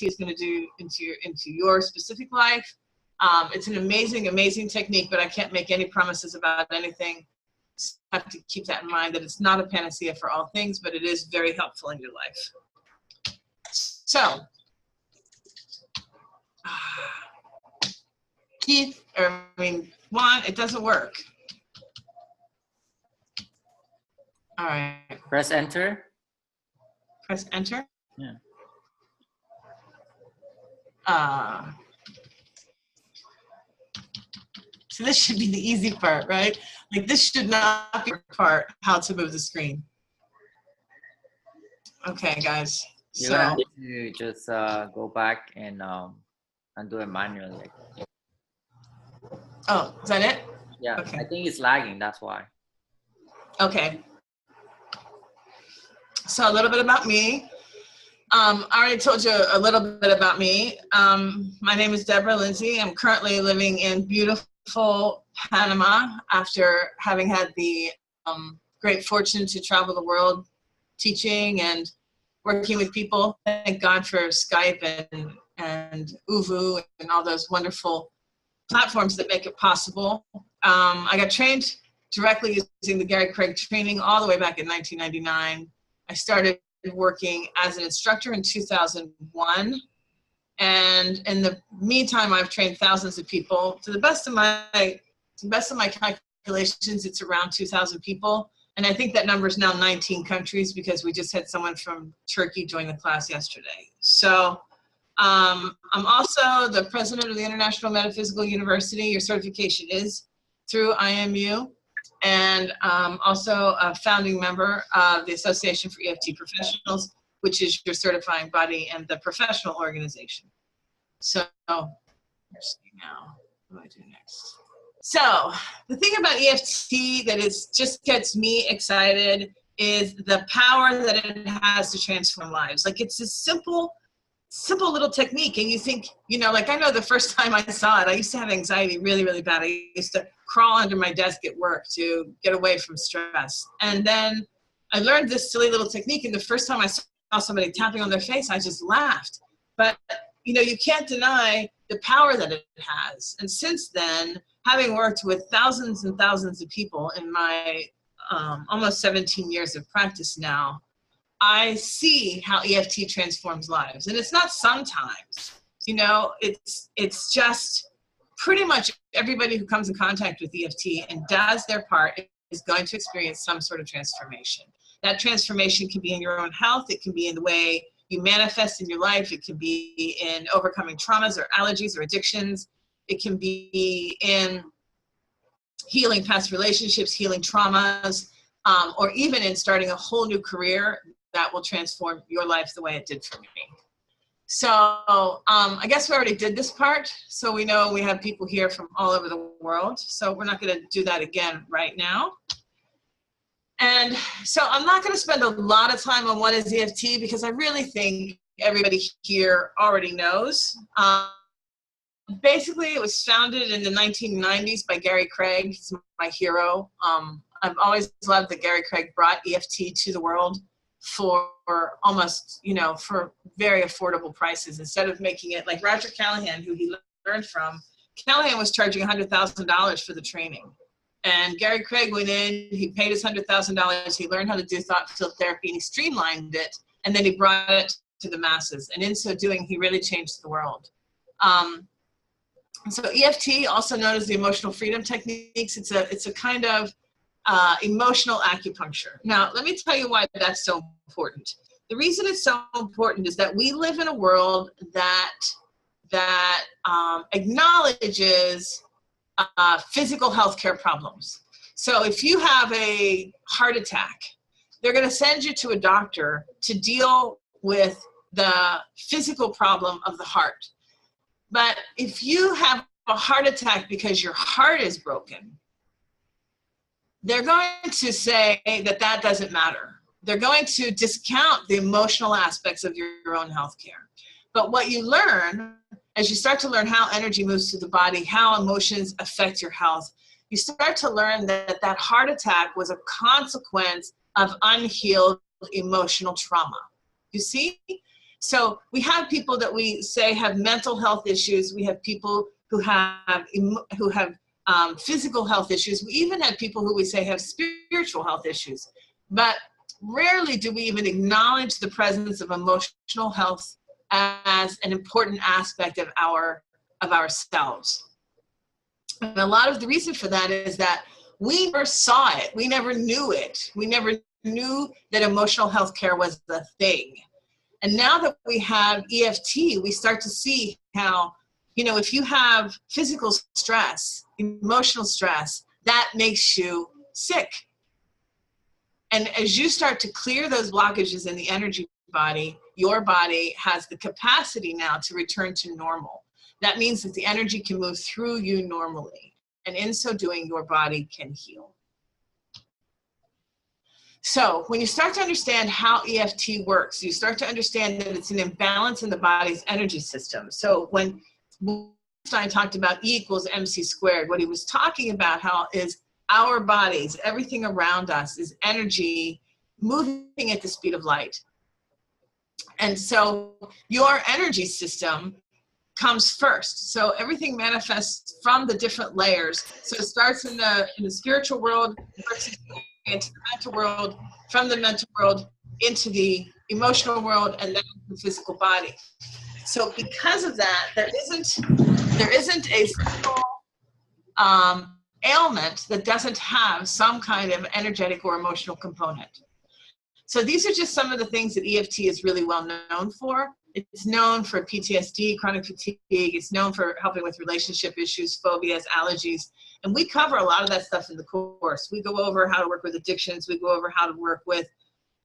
is going to do into your specific life. It's an amazing, amazing technique, but I can't make any promises about anything. So you have to keep that in mind, that it's not a panacea for all things, but it is very helpful in your life. So, Juan, it doesn't work. All right. Press enter. Press enter. Yeah. So this should be the easy part, right? Like this should not be the part, how to move the screen. Okay, guys. You're gonna have to just go back and do it manually. Oh, is that it? Yeah, okay. I think it's lagging, that's why. Okay. So a little bit about me. I already told you a little bit about me. My name is Deborah Lindsey. I'm currently living in beautiful Panama after having had the great fortune to travel the world teaching and working with people. Thank God for Skype and Uvu and all those wonderful platforms that make it possible. I got trained directly using the Gary Craig training all the way back in 1999. I started working as an instructor in 2001. And in the meantime, I've trained thousands of people. To the best of my calculations, it's around 2,000 people. And I think that number is now 19 countries because we just had someone from Turkey join the class yesterday. So I'm also the president of the International Metaphysical University. Your certification is through IMU. And also a founding member of the Association for EFT Professionals, which is your certifying body and the professional organization. So, let's see now, what do I do next? So, the thing about EFT that just gets me excited is the power that it has to transform lives. Like, it's a simple little technique. And you think, like I know the first time I saw it, I used to have anxiety really, really bad. I used to crawl under my desk at work to get away from stress. And then I learned this silly little technique. And the first time I saw somebody tapping on their face, I just laughed. But, you can't deny the power that it has. And since then, having worked with thousands and thousands of people in my almost 17 years of practice now, I see how EFT transforms lives. And it's not sometimes, it's just pretty much everybody who comes in contact with EFT and does their part is going to experience some sort of transformation. That transformation can be in your own health. It can be in the way you manifest in your life. It can be in overcoming traumas or allergies or addictions. It can be in healing past relationships, healing traumas, or even in starting a whole new career that will transform your life the way it did for me. So I guess we already did this part. So we know we have people here from all over the world. So we're not going to do that again right now. And so I'm not going to spend a lot of time on what is EFT because I really think everybody here already knows. Basically, it was founded in the 1990s by Gary Craig. He's my hero. I've always loved that Gary Craig brought EFT to the world for almost, for very affordable prices instead of making it like Roger Callahan, who he learned from. Callahan was charging $100,000 for the training. And Gary Craig went in, he paid his $100,000, he learned how to do thought-filled therapy, and he streamlined it, and then he brought it to the masses. And in so doing, he really changed the world. So EFT, also known as the emotional freedom techniques, it's a kind of emotional acupuncture. Now, let me tell you why that's so important. The reason it's so important is that we live in a world that acknowledges physical healthcare problems. So if you have a heart attack, they're going to send you to a doctor to deal with the physical problem of the heart. But if you have a heart attack because your heart is broken, they're going to say that doesn't matter. They're going to discount the emotional aspects of your own healthcare. But what you learn, as you start to learn how energy moves through the body, how emotions affect your health, you start to learn that heart attack was a consequence of unhealed emotional trauma. You see? So we have people that we say have mental health issues. We have people who have physical health issues. We even have people who we say have spiritual health issues. But rarely do we even acknowledge the presence of emotional health as an important aspect of ourselves. And a lot of the reason for that is that we never saw it. We never knew it. We never knew that emotional health care was the thing. And now that we have EFT, we start to see how, you know, if you have physical stress, emotional stress, that makes you sick. And as you start to clear those blockages in the energy body, your body has the capacity now to return to normal. That means that the energy can move through you normally. And in so doing, your body can heal. So when you start to understand how EFT works, you start to understand that it's an imbalance in the body's energy system. So when Einstein talked about E equals MC squared, what he was talking about how is our bodies, everything around us is energy moving at the speed of light. And so your energy system comes first. So everything manifests from the different layers. So it starts in the spiritual world, works into the mental world, from the mental world into the emotional world, and then the physical body. So because of that, there isn't a single ailment that doesn't have some kind of energetic or emotional component. So these are just some of the things that EFT is really well known for. It's known for PTSD, chronic fatigue. It's known for helping with relationship issues, phobias, allergies. And we cover a lot of that stuff in the course. We go over how to work with addictions. We go over how to work with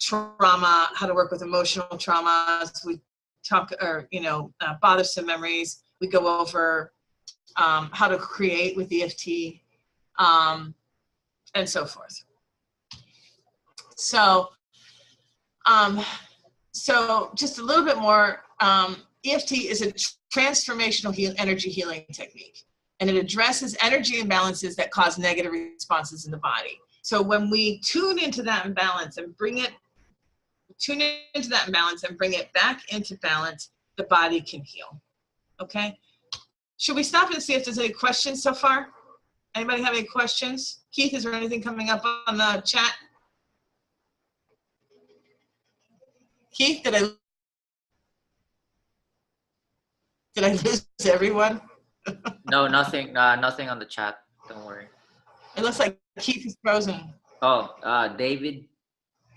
trauma, how to work with emotional traumas. We talk, bothersome memories. We go over how to create with EFT, and so forth. So just a little bit more, EFT is a transformational energy healing technique, and it addresses energy imbalances that cause negative responses in the body. So when we tune into that imbalance and bring it back into balance, the body can heal. Okay? Should we stop and see if there's any questions so far? Anybody have any questions? Keith, is there anything coming up on the chat? Keith, did I lose everyone? No, nothing. Nothing on the chat. Don't worry. It looks like Keith is frozen. Oh, David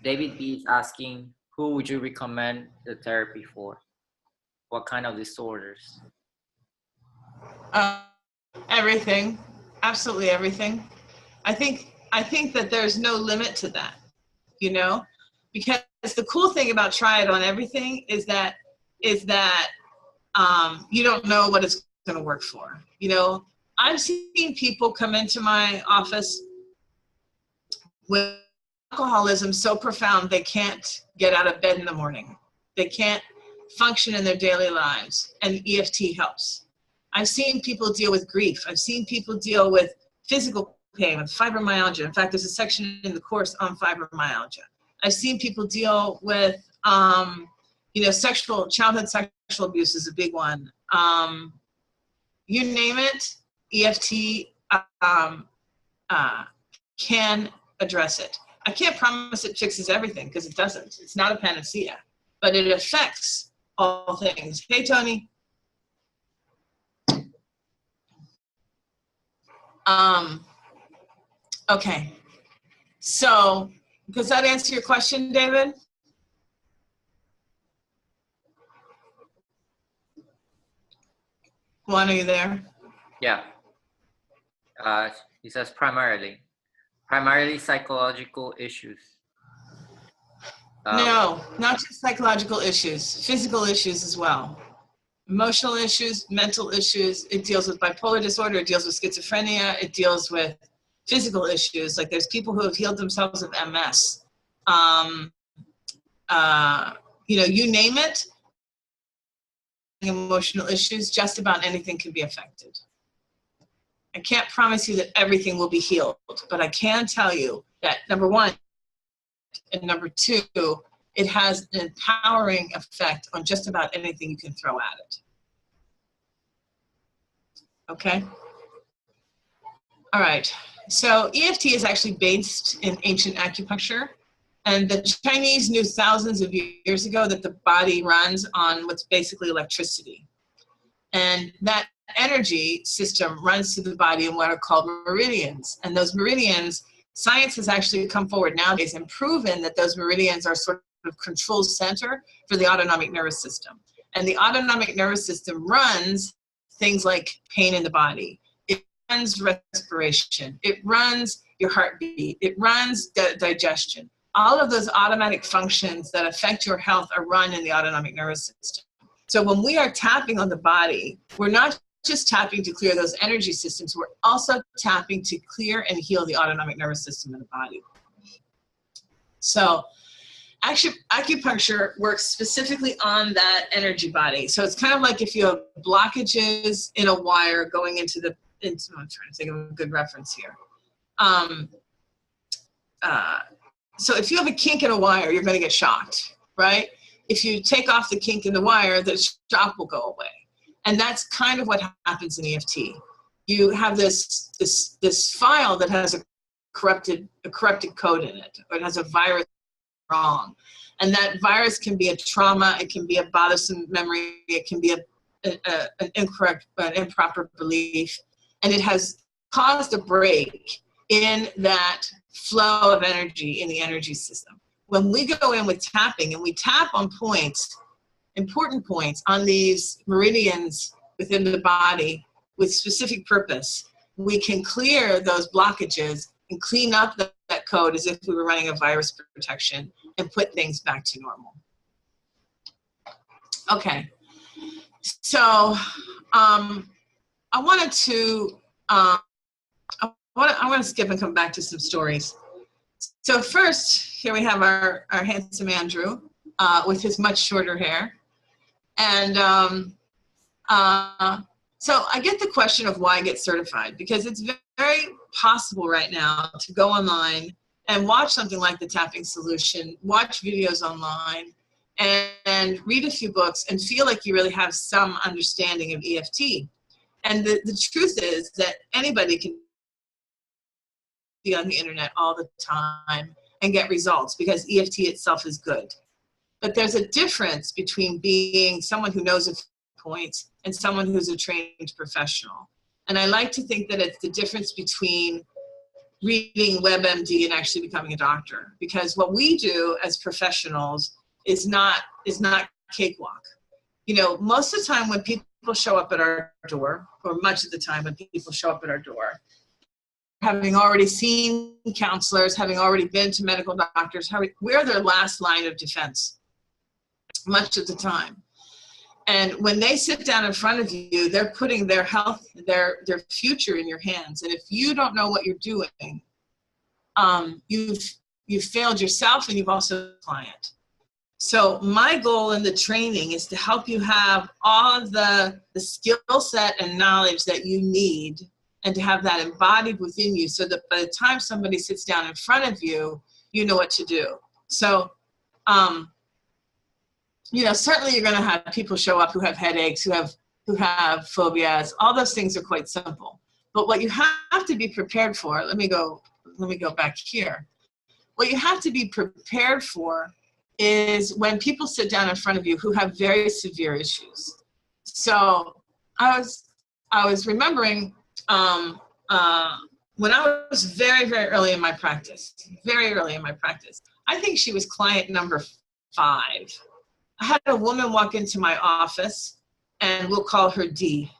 B is asking, who would you recommend the therapy for? What kind of disorders? Everything, absolutely everything. I think that there's no limit to that, you know, because the cool thing about try it on everything is that you don't know what it's going to work for. You know, I've seen people come into my office with alcoholism so profound they can't get out of bed in the morning. They can't function in their daily lives, and EFT helps. I've seen people deal with grief. I've seen people deal with physical pain, with fibromyalgia. In fact, there's a section in the course on fibromyalgia. I've seen people deal with, childhood sexual abuse is a big one. You name it, EFT can address it. I can't promise it fixes everything because it doesn't. It's not a panacea, but it affects all things. Hey, Tony. Okay. So, does that answer your question, David? Juan, are you there? Yeah. He says primarily psychological issues. No, not just psychological issues, physical issues as well. Emotional issues, mental issues. It deals with bipolar disorder. It deals with schizophrenia. It deals with physical issues. Like there's people who have healed themselves of MS. You name it. Emotional issues, just about anything can be affected. I can't promise you that everything will be healed, but I can tell you that number one and number two, it has an empowering effect on just about anything you can throw at it. Okay? All right. So EFT is actually based in ancient acupuncture. And the Chinese knew thousands of years ago that the body runs on what's basically electricity. And that energy system runs through the body in what are called meridians. And those meridians, science has actually come forward nowadays and proven that those meridians are sort of control center for the autonomic nervous system. And the autonomic nervous system runs things like pain in the body. It runs respiration. It runs your heartbeat. It runs digestion. All of those automatic functions that affect your health are run in the autonomic nervous system. So when we are tapping on the body, we're not just tapping to clear those energy systems, we're also tapping to clear and heal the autonomic nervous system in the body. So acupuncture works specifically on that energy body. So it's kind of like if you have blockages in a wire going into the, I'm trying to think of a good reference here. So if you have a kink in a wire, you're going to get shocked, right? If you take off the kink in the wire, the shock will go away. And that's kind of what happens in EFT. You have this file that has a corrupted code in it, or it has a virus wrong. And that virus can be a trauma, it can be a bothersome memory, it can be an improper belief, and it has caused a break in that flow of energy in the energy system. When we go in with tapping and we tap on points, important points on these meridians within the body with specific purpose, we can clear those blockages and clean up that code as if we were running a virus protection and put things back to normal. Okay, so I want to skip and come back to some stories. So first, here we have our handsome Andrew with his much shorter hair. And so I get the question of why get certified, because it's very possible right now to go online and watch something like the Tapping Solution, watch videos online, and read a few books and feel like you really have some understanding of EFT. And the truth is that anybody can be on the internet all the time and get results because EFT itself is good. But there's a difference between being someone who knows a few points and someone who's a trained professional. And I like to think that it's the difference between reading WebMD and actually becoming a doctor, because what we do as professionals is not cakewalk. You know, most of the time when people show up at our door, or much of the time when people show up at our door, having already seen counselors, having already been to medical doctors, we're their last line of defense, much of the time. And when they sit down in front of you, they're putting their health, their future in your hands. And if you don't know what you're doing, you've failed yourself and you've also the client. So my goal in the training is to help you have all the skill set and knowledge that you need, and to have that embodied within you so that by the time somebody sits down in front of you, you know what to do. So, you know, certainly you're going to have people show up who have headaches, who have phobias. All those things are quite simple. But what you have to be prepared for, let me go back here. What you have to be prepared for is when people sit down in front of you who have very severe issues. So I was remembering when I was very, very early in my practice, I think she was client number 5. I had a woman walk into my office, and we'll call her D.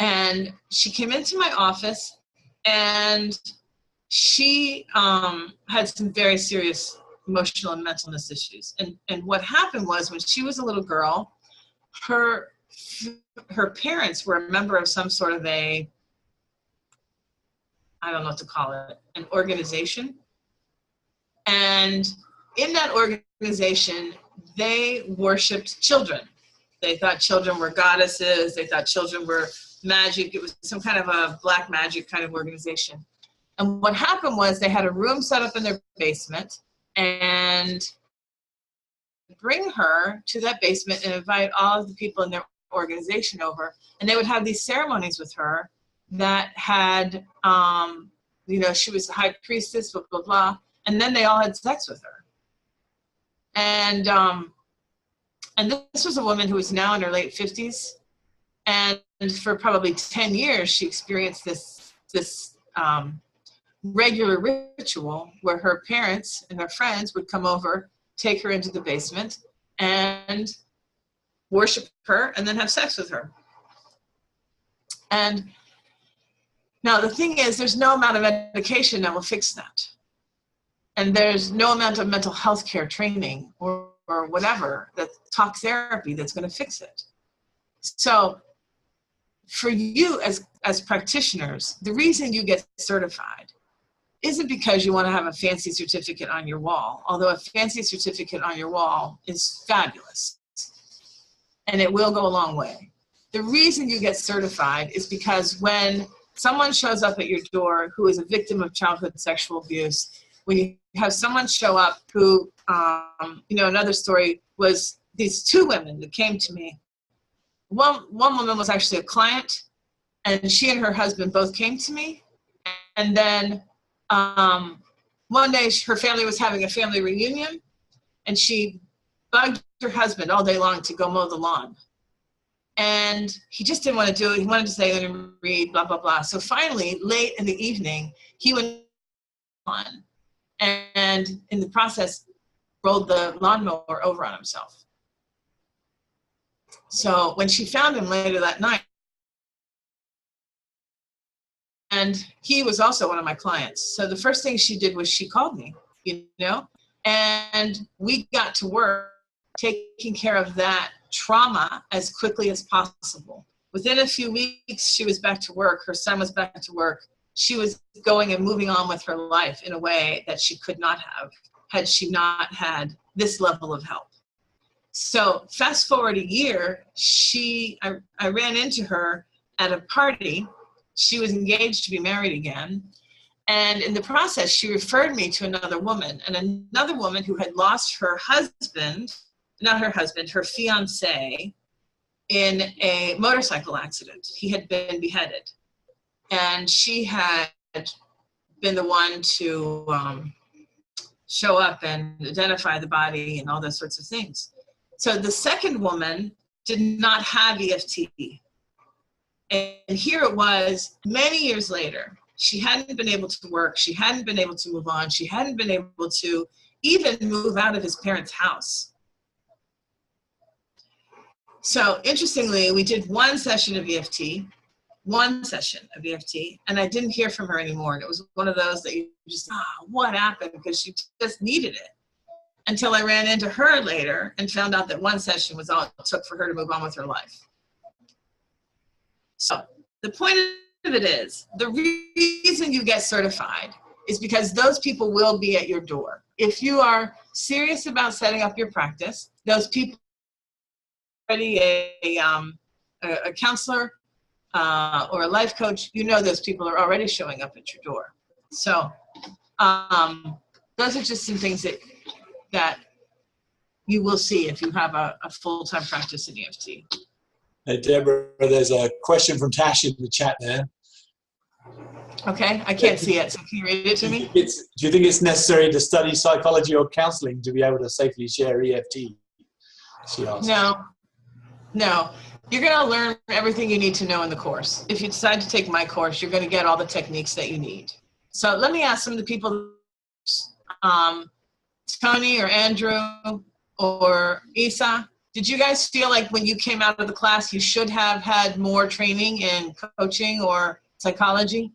And she came into my office, and she had some very serious emotional and mental illness issues. And what happened was, when she was a little girl, her parents were a member of some sort of I don't know what to call it, an organization. And in that organization, they worshiped children. They thought children were goddesses. They thought children were magic. It was some kind of a black magic kind of organization. And what happened was they had a room set up in their basement, and bring her to that basement and invite all of the people in their organization over, and they would have these ceremonies with her that had, you know, she was the high priestess, blah, blah, blah, and then they all had sex with her. And this was a woman who was now in her late 50s, and for probably 10 years, she experienced this regular ritual where her parents and her friends would come over, take her into the basement, and worship her, and then have sex with her. And now the thing is, there's no amount of medication that will fix that. And there's no amount of mental health care training or whatever, that talk therapy that's going to fix it. So for you as practitioners, the reason you get certified isn't because you want to have a fancy certificate on your wall, although a fancy certificate on your wall is fabulous, and it will go a long way. The reason you get certified is because when someone shows up at your door who is a victim of childhood sexual abuse, when you have someone show up who, you know, another story was these two women that came to me. One woman was actually a client, and she and her husband both came to me. And then one day her family was having a family reunion, and she bugged her husband all day long to go mow the lawn. And he just didn't want to do it. He wanted to stay there and read, blah, blah, blah. So finally, late in the evening, he went on, and in the process, rolled the lawnmower over on himself. So when she found him later that night, and he was also one of my clients. So the first thing she did was she called me, you know, and we got to work taking care of that trauma as quickly as possible. Within a few weeks, she was back to work. Her son was back to work. She was going and moving on with her life in a way that she could not have had she not had this level of help. So fast forward a year, I ran into her at a party. She was engaged to be married again. And in the process, she referred me to another woman, and another woman who had lost her husband, not her husband, her fiance, in a motorcycle accident. He had been beheaded. And she had been the one to show up and identify the body and all those sorts of things. So the second woman did not have EFT. And here it was many years later. She hadn't been able to work. She hadn't been able to move on. She hadn't been able to even move out of his parents' house. So interestingly, we did one session of EFT, and I didn't hear from her anymore. And it was one of those that you just, what happened? Because she just needed it. Until I ran into her later and found out that one session was all it took for her to move on with her life. So the point of it is, the reason you get certified is because those people will be at your door. If you are serious about setting up your practice, those people are already a counselor or a life coach, you know those people are already showing up at your door. So those are just some things that you will see if you have a full-time practice in EFT. Hey, Deborah, there's a question from Tash in the chat there. Okay, I can't see it, so can you read it to me? Do you think it's necessary to study psychology or counseling to be able to safely share EFT? She asked. No. You're going to learn everything you need to know in the course. If you decide to take my course, you're going to get all the techniques that you need. So let me ask some of the people, Tony or Andrew or Isa, did you guys feel like when you came out of the class, you should have had more training in coaching or psychology?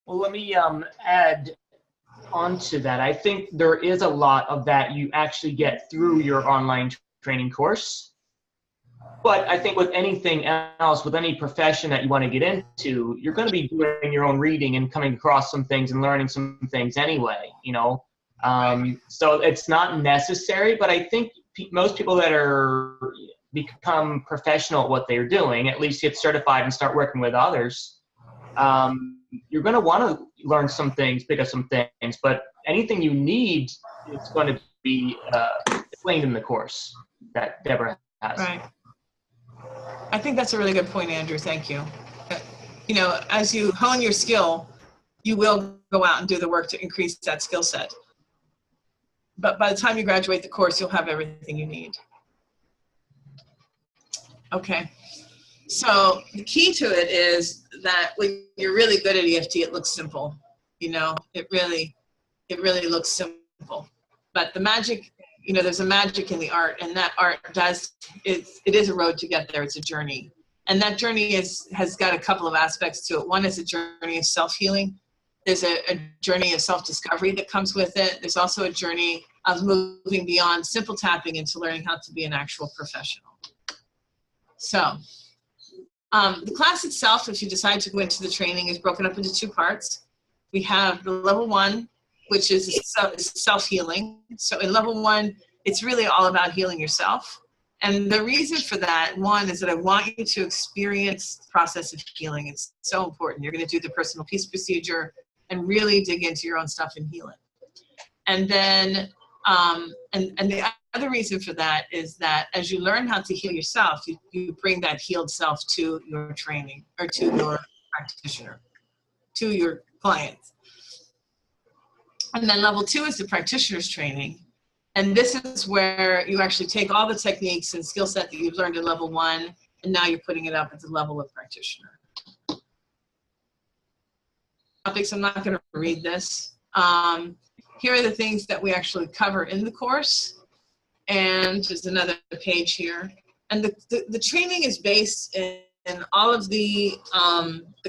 Well, let me add onto that. I think there is a lot of that you actually get through your online training course. But I think with anything else, with any profession that you want to get into, you're going to be doing your own reading and coming across some things and learning some things anyway, you know. So it's not necessary, but I think most people that become professional at what they're doing, at least get certified and start working with others, you're going to want to learn some things, pick up some things, but anything you need is going to be explained in the course that Deborah has. Right. I think that's a really good point, Andrew. Thank you. You know, as you hone your skill, you will go out and do the work to increase that skill set. But by the time you graduate the course, you'll have everything you need. Okay. So the key to it is that when you're really good at EFT, it looks simple. You know, it really looks simple. But the magic, you know, there's a magic in the art, and that art it is a road to get there. It's a journey. And that journey has got a couple of aspects to it. One is a journey of self-healing. There's a journey of self-discovery that comes with it. There's also a journey of moving beyond simple tapping into learning how to be an actual professional. So the class itself, if you decide to go into the training, is broken up into two parts. We have the level 1, which is self-healing. So in level 1, it's really all about healing yourself. And the reason for that, one, is that I want you to experience the process of healing. It's so important. You're going to do the personal peace procedure and really dig into your own stuff and heal it. And then, and the other reason for that is that as you learn how to heal yourself, you bring that healed self to your training or to your practitioner, to your clients. And then level 2 is the practitioner's training. And this is where you actually take all the techniques and skill set that you've learned in level 1, and now you're putting it up at the level of practitioner. Topics, I'm not going to read this. Here are the things that we actually cover in the course. And there's another page here. And the training is based in all of the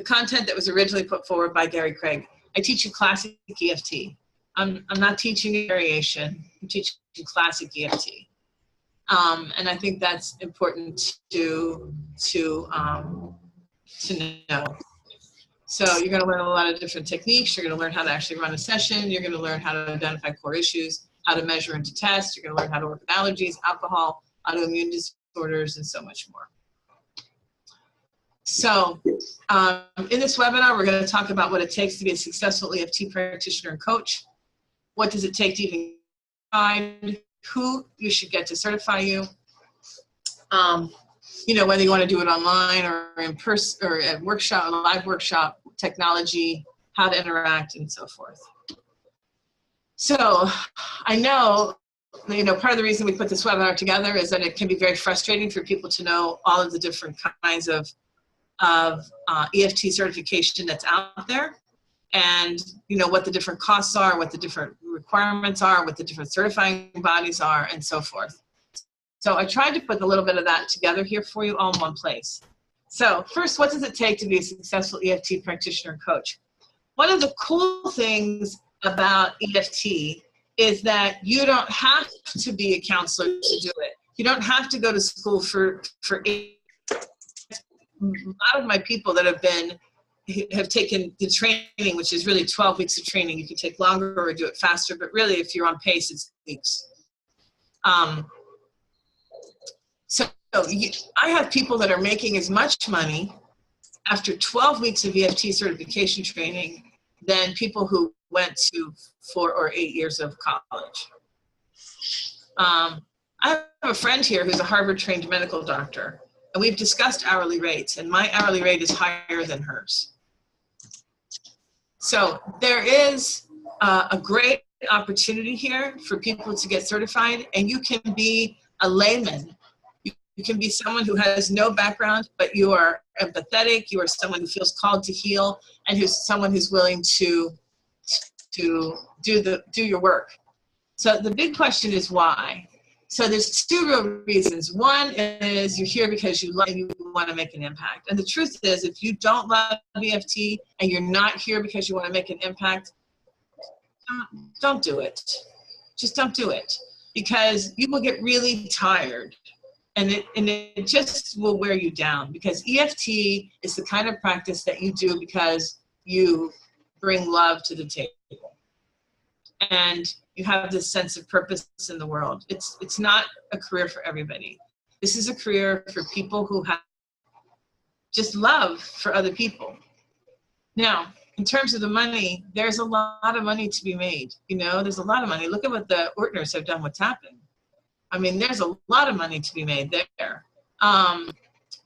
content that was originally put forward by Gary Craig. I teach you classic EFT. I'm not teaching a variation. I'm teaching classic EFT. And I think that's important to know. So you're going to learn a lot of different techniques. You're going to learn how to actually run a session. You're going to learn how to identify core issues, how to measure and to test. You're going to learn how to work with allergies, alcohol, autoimmune disorders, and so much more. So in this webinar, we're going to talk about what it takes to be a successful EFT practitioner and coach. What does it take to even find who you should get to certify you? You know, whether you want to do it online or in person or at workshop, a live workshop, technology, how to interact, and so forth. So I know, you know, part of the reason we put this webinar together is that it can be very frustrating for people to know all of the different kinds of EFT certification that's out there, and you know what the different costs are, what the different requirements are, what the different certifying bodies are, and so forth. So I tried to put a little bit of that together here for you all in one place. So first, what does it take to be a successful EFT practitioner and coach? One of the cool things about EFT is that you don't have to be a counselor to do it. You don't have to go to school for 8. A lot of my people that have taken the training, which is really 12 weeks of training. You can take longer or do it faster, but really if you're on pace, it's weeks. I have people that are making as much money after 12 weeks of EFT certification training than people who went to 4 or 8 years of college. I have a friend here who's a Harvard-trained medical doctor, and we've discussed hourly rates, and my hourly rate is higher than hers. So there is a great opportunity here for people to get certified, and you can be a layman. You can be someone who has no background, but you are empathetic. You are someone who feels called to heal, and who's someone who's willing to do your work. So the big question is why. So there's 2 real reasons. One is you're here because you love and you want to make an impact. And the truth is, if you don't love EFT and you're not here because you want to make an impact, don't do it. Just don't do it, because you will get really tired. And it just will wear you down, because EFT is the kind of practice that you do because you bring love to the table. And you have this sense of purpose in the world. It's not a career for everybody. This is a career for people who have just love for other people. Now, in terms of the money, there's a lot of money to be made. You know, there's a lot of money. Look at what the Ortners have done with Tapping. I mean, there's a lot of money to be made there.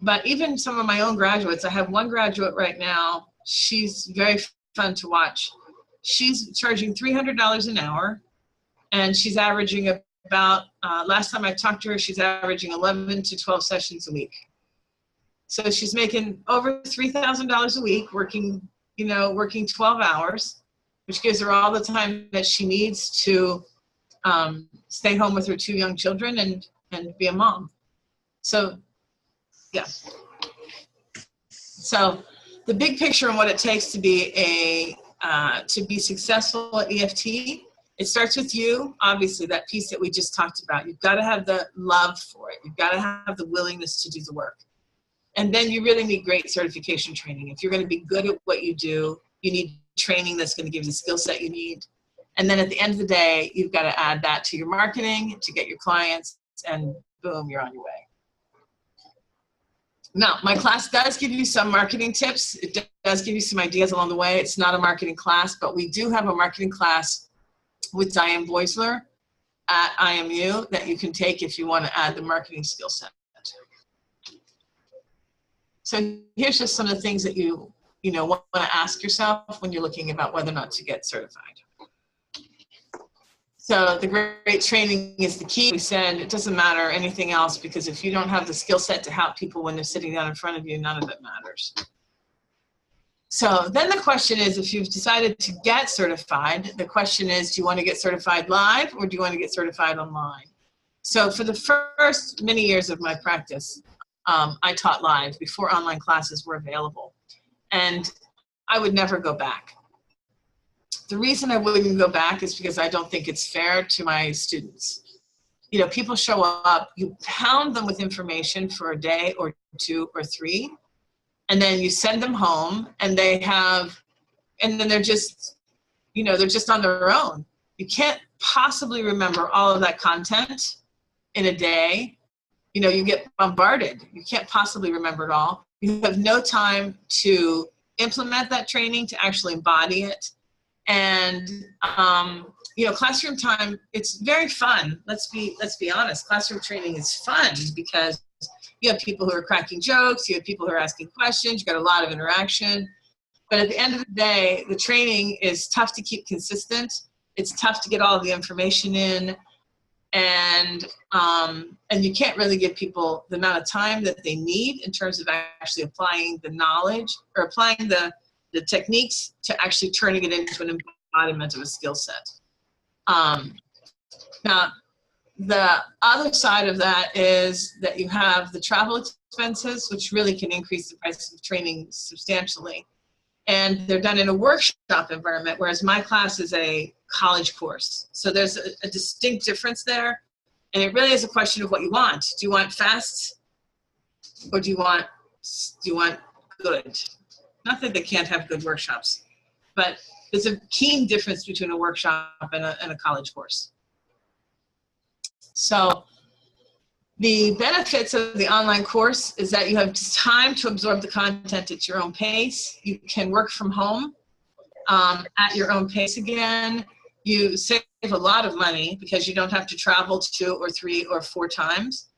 But even some of my own graduates, I have one graduate right now. She's very fun to watch. She's charging $300 an hour, and she's averaging about, last time I talked to her, she's averaging 11 to 12 sessions a week. So she's making over $3,000 a week, working 12 hours, which gives her all the time that she needs to stay home with her 2 young children and be a mom. So, yeah. So the big picture on what it takes to be successful at EFT, it starts with you, obviously, that piece that we just talked about. You've got to have the love for it. You've got to have the willingness to do the work. And then you really need great certification training. If you're going to be good at what you do, you need training that's going to give you the skill set you need. And then at the end of the day, you've got to add that to your marketing to get your clients, and boom, you're on your way. Now, my class does give you some marketing tips. It does give you some ideas along the way. It's not a marketing class, but we do have a marketing class with Diane Boisler at IMU that you can take if you want to add the marketing skill set. So here's just some of the things that you want to ask yourself when you're looking about whether or not to get certified. So the great training is the key. We said it doesn't matter anything else, because if you don't have the skill set to help people when they're sitting down in front of you, none of it matters. So then the question is, if you've decided to get certified, the question is, do you want to get certified live or do you want to get certified online? So for the first many years of my practice, I taught live before online classes were available. And I would never go back. The reason I wouldn't go back is because I don't think it's fair to my students. You know, people show up, you pound them with information for a day or 2 or 3, and then you send them home and and then they're just, they're just on their own. You can't possibly remember all of that content in a day. You get bombarded. You can't possibly remember it all. You have no time to implement that training, to actually embody it. And, classroom time, it's very fun. Let's be honest. Classroom training is fun because you have people who are cracking jokes. You have people who are asking questions. You've got a lot of interaction. But at the end of the day, the training is tough to keep consistent. It's tough to get all of the information in. And you can't really give people the amount of time that they need in terms of actually applying the knowledge or applying the techniques to actually turning it into an embodiment of a skill set. Now, the other side of that is that you have the travel expenses, which really can increase the price of training substantially. And they're done in a workshop environment, whereas my class is a college course. So there's a distinct difference there. And it really is a question of what you want. Do you want fast or do you want good? Not that they can't have good workshops, but there's a keen difference between a workshop and a college course. So the benefits of the online course is that you have time to absorb the content at your own pace. You can work from home at your own pace again. You save a lot of money because you don't have to travel 2 or 3 or 4 times.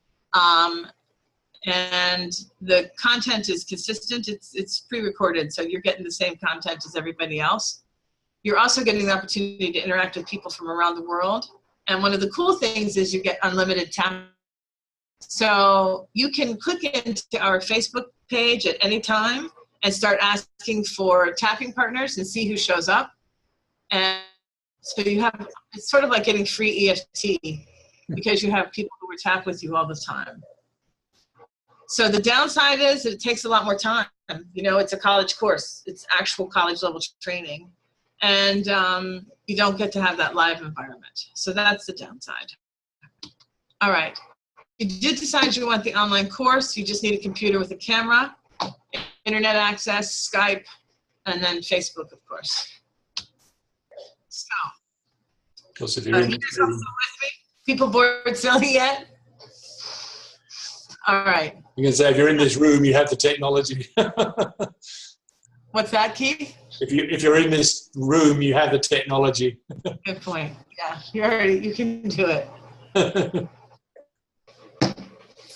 And the content is consistent. It's pre-recorded, so you're getting the same content as everybody else. You're also getting the opportunity to interact with people from around the world. And one of the cool things is you get unlimited tapping. So you can click into our Facebook page at any time and start asking for tapping partners and see who shows up. And so it's sort of like getting free EFT because you have people who will tap with you all the time. So the downside is it takes a lot more time. It's a college course. It's actual college level training. And you don't get to have that live environment. So that's the downside. All right. If you did decide you want the online course, you just need a computer with a camera, internet access, Skype, and then Facebook, of course. So, if you're in this room, people bored silly yet? All right. You can say if you're in this room, you have the technology. What's that, Keith? If you're in this room, you have the technology. Good point. Yeah, you can do it.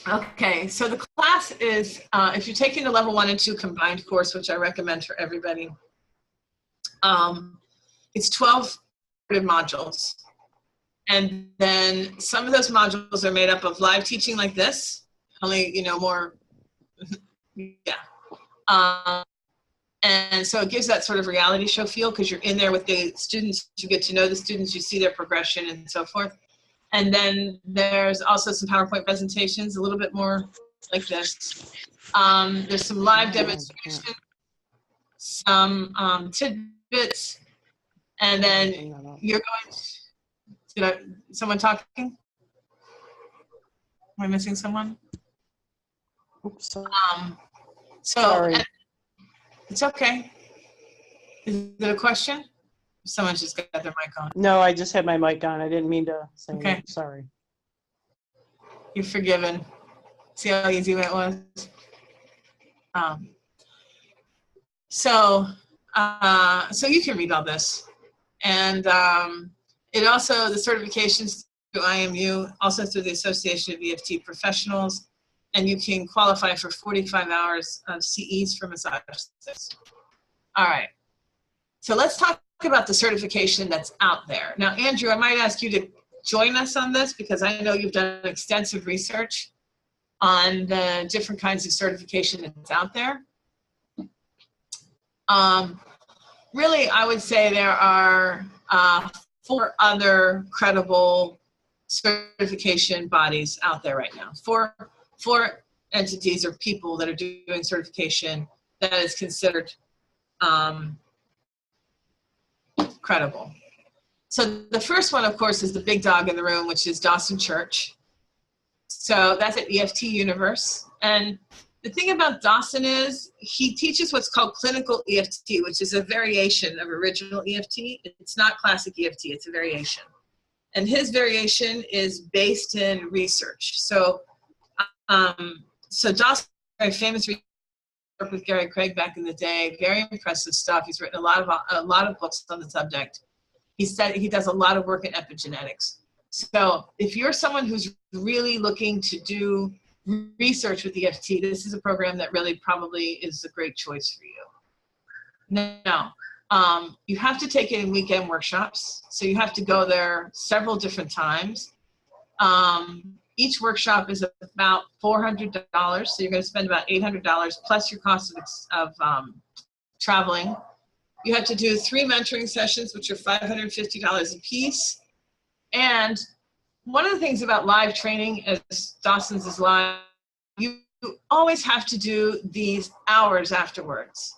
Okay, so the class is, if you're taking the level 1 and 2 combined course, which I recommend for everybody, it's 12 modules. And then some of those modules are made up of live teaching like this, only, more, yeah. And so it gives that sort of reality show feel because you're in there with the students, you get to know the students, you see their progression and so forth. And then there's also some PowerPoint presentations, a little bit more like this. There's some live demonstration, some tidbits, and then you're going to, someone talking? Am I missing someone? Oops. So it's okay. Is there a question? Someone's just got their mic on. No, I just had my mic on. I didn't mean to say Okay. that. Sorry. You're forgiven. See how easy it was? So you can read all this. And it also, the certifications through IMU, also through the Association of EFT Professionals, and you can qualify for 45 hours of CEs for massage therapists. All right. So let's talk about the certification that's out there. Now, Andrew, I might ask you to join us on this because I know you've done extensive research on the different kinds of certification that's out there. Really, I would say there are 4 other credible certification bodies out there right now. Four entities or people that are doing certification that is considered credible. So the first one, of course, is the big dog in the room, which is Dawson Church. So that's at EFT Universe. And the thing about Dawson is he teaches what's called clinical EFT, which is a variation of original EFT. It's not classic EFT, it's a variation. And his variation is based in research. So Dawson, very famous research, worked with Gary Craig back in the day, very impressive stuff. He's written a lot of books on the subject. He does a lot of work in epigenetics. So if you're someone who's really looking to do research with EFT, this is a program that really probably is a great choice for you. Now, you have to take it in weekend workshops. So you have to go there several different times. Each workshop is about $400. So you're going to spend about $800 plus your cost of traveling. You have to do 3 mentoring sessions, which are $550 a piece. And one of the things about live training, as Dawson's is live, you always have to do these hours afterwards.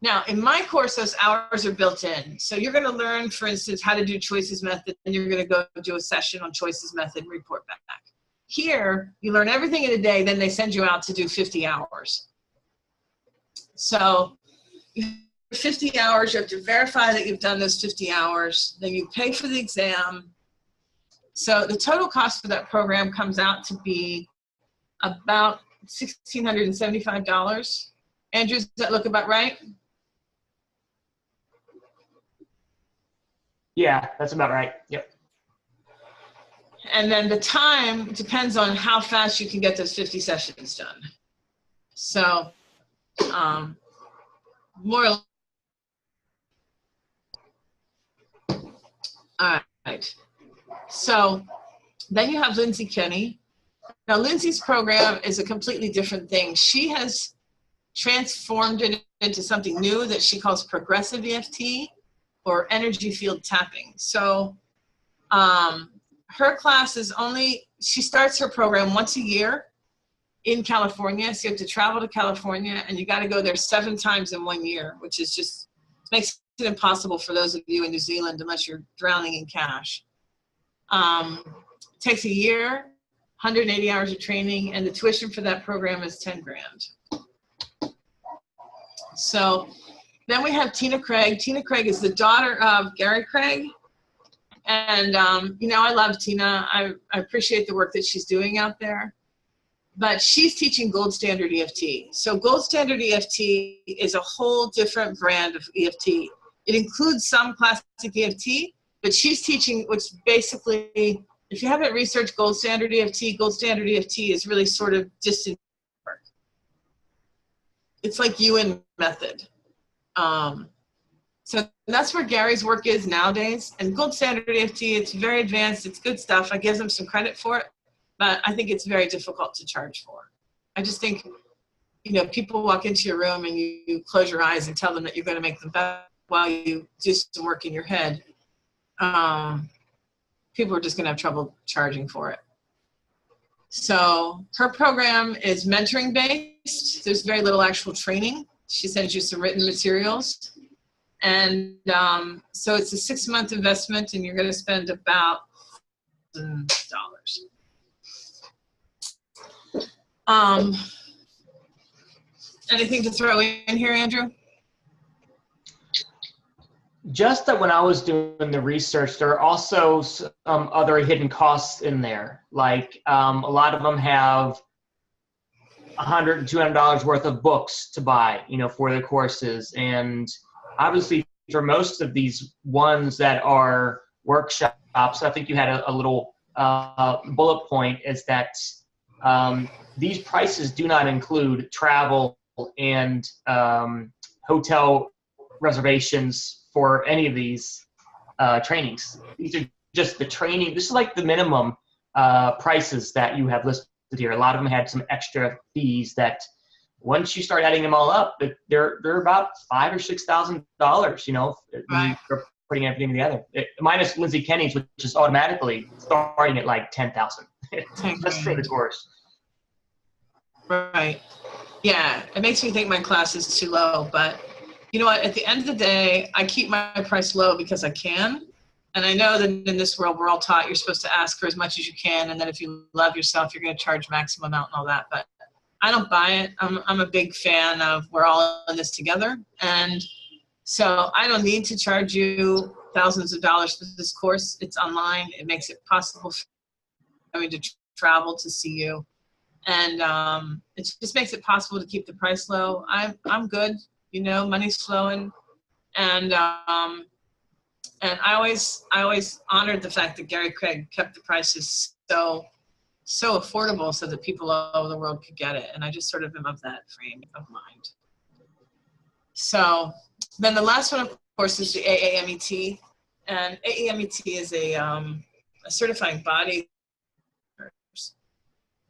Now, in my course, those hours are built in. So you're going to learn, for instance, how to do choices method, and you're going to go do a session on choices method and report back. Here, you learn everything in a day, then they send you out to do 50 hours. So 50 hours, you have to verify that you've done those 50 hours, then you pay for the exam. So the total cost for that program comes out to be about $1,675. Andrew, does that look about right? Yeah, that's about right. Yep. And then the time depends on how fast you can get those 50 sessions done. So more. All right. So then you have Lindsey Kenny. Now, Lindsey's program is a completely different thing. She has transformed it into something new that she calls progressive EFT or energy field tapping. So her class is she starts her program once a year in California. So you have to travel to California and you got to go there 7 times in 1 year, which is just makes it impossible for those of you in New Zealand unless you're drowning in cash. It takes a year, 180 hours of training, and the tuition for that program is 10 grand. So then we have Tina Craig. Tina Craig is the daughter of Gary Craig. And, I love Tina. I appreciate the work that she's doing out there. but she's teaching gold standard EFT. So gold standard EFT is a whole different brand of EFT. It includes some classic EFT, but she's teaching, which basically, if you haven't researched gold standard EFT is really sort of distant work. It's like UN method. So that's where Gary's work is nowadays. And gold standard EFT, it's very advanced, it's good stuff. I give him some credit for it, but I think it's very difficult to charge for. I just think, you know, people walk into your room and you close your eyes and tell them that you're going to make them better while you do some work in your head. People are just going to have trouble charging for it. So her program is mentoring based. There's very little actual training. She sends you some written materials. And so it's a 6-month investment, and you're going to spend about $1,000. Anything to throw in here, Andrew? Just that when I was doing the research, there are also some other hidden costs in there. Like a lot of them have $100 and $200 worth of books to buy, you know, for the courses. And obviously for most of these ones that are workshops, I think you had a little bullet point is that these prices do not include travel and hotel reservations for any of these trainings. These are just the training. This is like the minimum prices that you have listed here. A lot of them had some extra fees that once you start adding them all up, they're about $5,000 or $6,000, you know, Right. for putting everything together. Minus Lindsey Kenny's, which is automatically starting at like $10,000 just for the course. Right. Yeah, it makes me think my class is too low, but you know what? At the end of the day, I keep my price low because I can. And I know that in this world, we're all taught you're supposed to ask for as much as you can. And then if you love yourself, you're going to charge maximum amount and all that. But I don't buy it. I'm a big fan of we're all in this together. And so I don't need to charge you thousands of dollars for this course. It's online. It makes it possible for me to travel to see you. And it just makes it possible to keep the price low. I'm good. You know, money's flowing. And I always honored the fact that Gary Craig kept the prices so affordable so that people all over the world could get it. And I just sort of am of that frame of mind. So then the last one, of course, is the AAMET. And AAMET is a certifying body.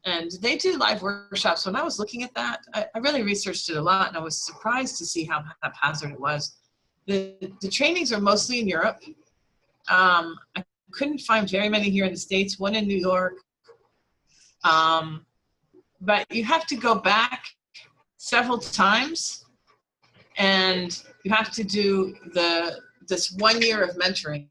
And they do live workshops. When I was looking at that, I really researched it a lot, and I was surprised to see how haphazard it was. The trainings are mostly in Europe. I couldn't find very many here in the States, one in New York. But you have to go back several times, and you have to do this 1 year of mentoring.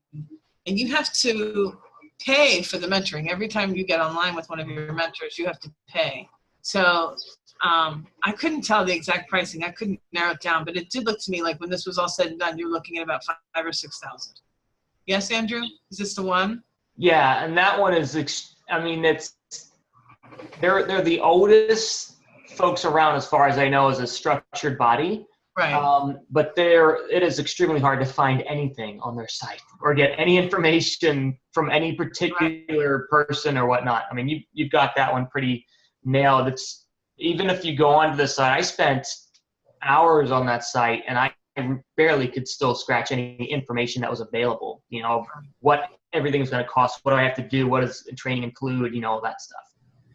And you have to pay for the mentoring. Every time you get online with one of your mentors, you have to pay. So I couldn't tell the exact pricing. I couldn't narrow it down, but it did look to me like when this was all said and done, you're looking at about $5,000 or $6,000. Yes, Andrew? Is this the one? Yeah, and that one is, they're the oldest folks around as far as I know as a structured body. Right. But it is extremely hard to find anything on their site or get any information from any particular person or whatnot. I mean, you've got that one pretty nailed. It's even if you go onto the site, I spent hours on that site and I barely could still scratch any information that was available. You know, what everything's going to cost, what do I have to do, what does the training include, you know, all that stuff.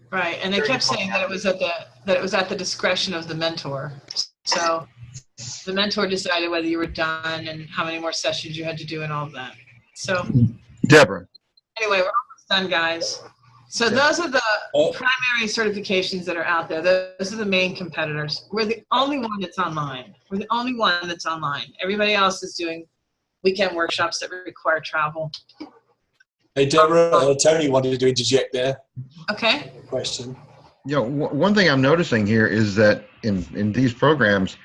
Right, and they kept saying that it was at the discretion of the mentor. So the mentor decided whether you were done and how many more sessions you had to do and all of that. So Deborah. Anyway, we're almost done, guys. So those are the primary certifications that are out there. Those are the main competitors. We're the only one that's online. Everybody else is doing weekend workshops that require travel. Hey, Deborah, Tony wanted to interject there. Okay. Question. You know, one thing I'm noticing here is that in these programs,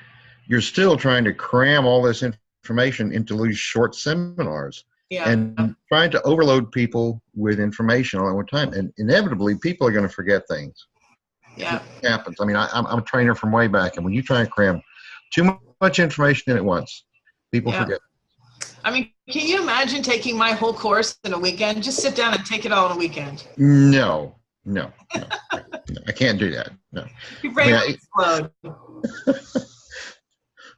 you're still trying to cram all this information into these short seminars. Yeah. And trying to overload people with information all at one time. And inevitably, people are going to forget things. Yeah. It happens. I mean, I'm a trainer from way back, and when you try and cram too much information in at once, people Yeah. forget. I mean, can you imagine taking my whole course in a weekend? Just sit down and take it all in a weekend. No, I can't do that. No. Your brain I will mean, explode.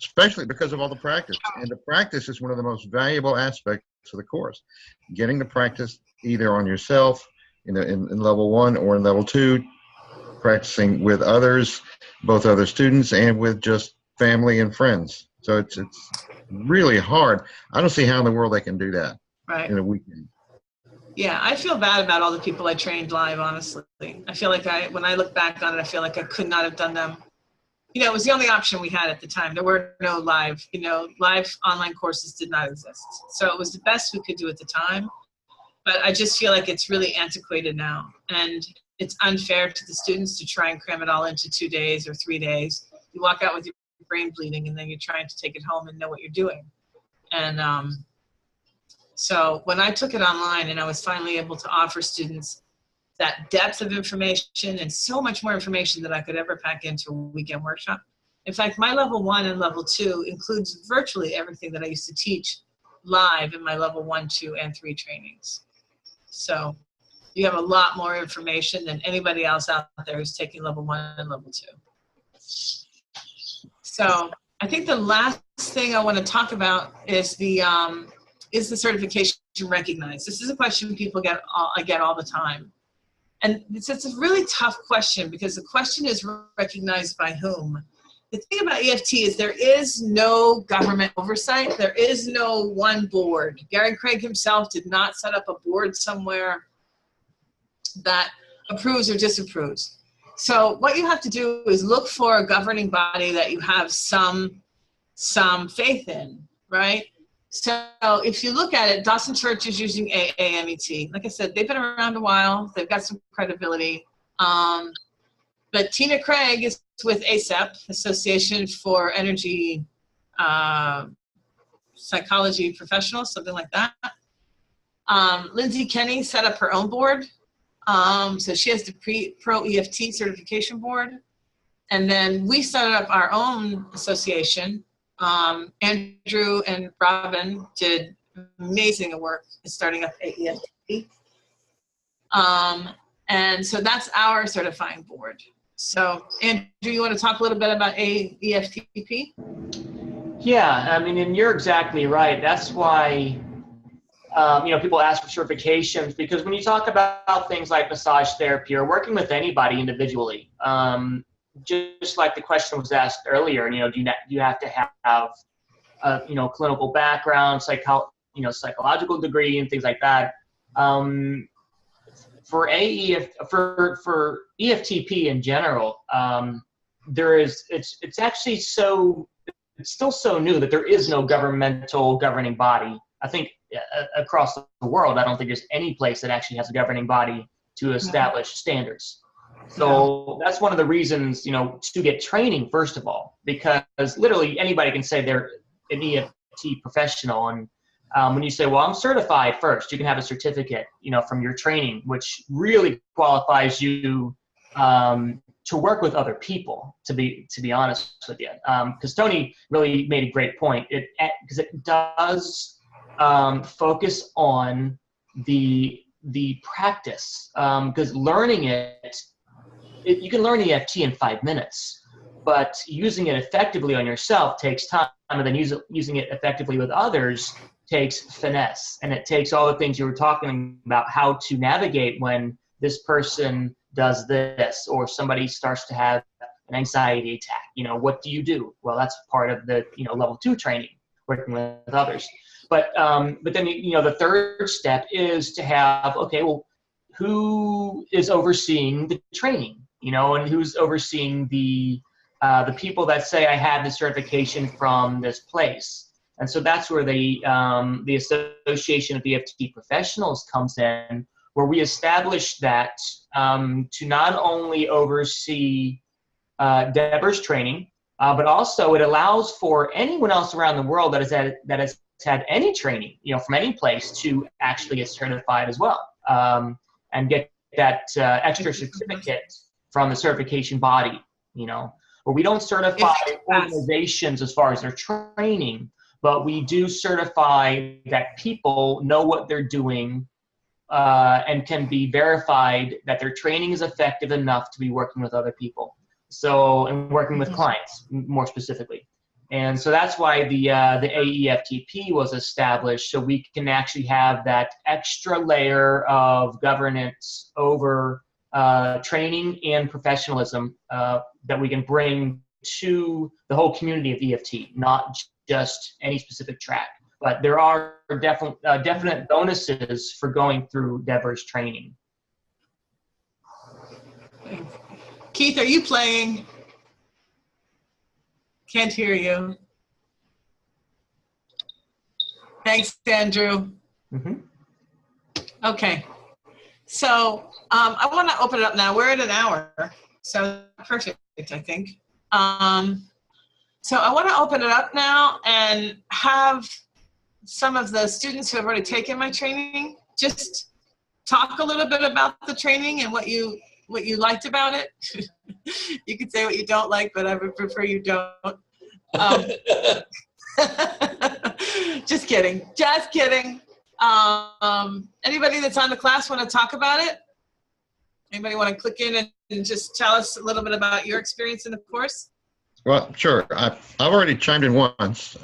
especially because of all the practice. And the practice is one of the most valuable aspects of the course. Getting the practice either on yourself in level 1 or in level 2, practicing with others, both other students and with just family and friends. So it's really hard. I don't see how in the world they can do that Right. in a weekend. Yeah, I feel bad about all the people I trained live, honestly. I feel like when I look back on it, I feel like I could not have done them. You know, it was the only option we had at the time. There were no live online courses did not exist. So it was the best we could do at the time. But I just feel like it's really antiquated now. And it's unfair to the students to try and cram it all into 2 days or 3 days. You walk out with your brain bleeding and then you're trying to take it home and know what you're doing. And so when I took it online and I was finally able to offer students that depth of information and so much more information that I could ever pack into a weekend workshop. In fact, my level 1 and level 2 includes virtually everything that I used to teach live in my level 1, 2, and 3 trainings. So you have a lot more information than anybody else out there who's taking level 1 and level 2. So I think the last thing I want to talk about is the certification recognized? This is a question people I get all the time. And it's a really tough question because the question is recognized by whom? The thing about EFT is there is no government oversight. There is no one board. Gary Craig himself did not set up a board somewhere that approves or disapproves. So what you have to do is look for a governing body that you have some faith in, right? So if you look at it, Dawson Church is using AAMET. Like I said, they've been around a while. They've got some credibility. But Tina Craig is with ASAP, Association for Energy Psychology Professionals, something like that. Lindsey Kenny set up her own board. So she has the Pro EFT certification board. And then we set up our own association. Andrew and Robin did amazing work in starting up AEFT. And so that's our certifying board. So Andrew, you want to talk a little bit about AEFTP? Yeah, I mean, and you're exactly right. That's why, people ask for certifications, because when you talk about things like massage therapy or working with anybody individually, just like the question was asked earlier, do you have to have a clinical background, psychological degree and things like that. For EFTP in general, it's actually it's still so new that there is no governmental governing body. I think across the world, I don't think there's any place that actually has a governing body to establish standards. So that's one of the reasons, to get training, first of all, because literally anybody can say they're an EFT professional. And when you say, well, I'm certified first, you can have a certificate, from your training, which really qualifies you to work with other people, to be honest with you. Because Tony really made a great point. Because it does focus on the practice, because learning you can learn EFT in 5 minutes, but using it effectively on yourself takes time, and then using it effectively with others takes finesse, and it takes all the things you were talking about, how to navigate when this person does this, or somebody starts to have an anxiety attack. What do you do? Well, that's part of the level 2 training, working with others. But then the third step is to have, okay, well, who is overseeing the training? And who's overseeing the people that say, I have the certification from this place. And so that's where the Association of EFT Professionals comes in, where we establish that to not only oversee Deborah's training, but also it allows for anyone else around the world that has had any training, from any place, to actually get certified as well, and get that extra certificate from the certification body, you know. But we don't certify organizations as far as their training, but we do certify that people know what they're doing and can be verified that their training is effective enough to be working with other people. So, and working with clients more specifically. And so that's why the AEFTP was established, so we can actually have that extra layer of governance over training and professionalism that we can bring to the whole community of EFT, not just any specific track. But there are definite bonuses for going through Deborah's training. Keith, are you playing? Can't hear you. Thanks, Andrew. Okay. So I want to open it up now. We're at an hour, so perfect, I think. So I want to open it up now and have some of the students who have already taken my training just talk a little bit about the training and what you liked about it. You could say what you don't like, but I would prefer you don't. Just kidding. Just kidding. Anybody that's on the class want to talk about it? Anybody want to click in and just tell us a little bit about your experience in the course? Well, sure. I've already chimed in once,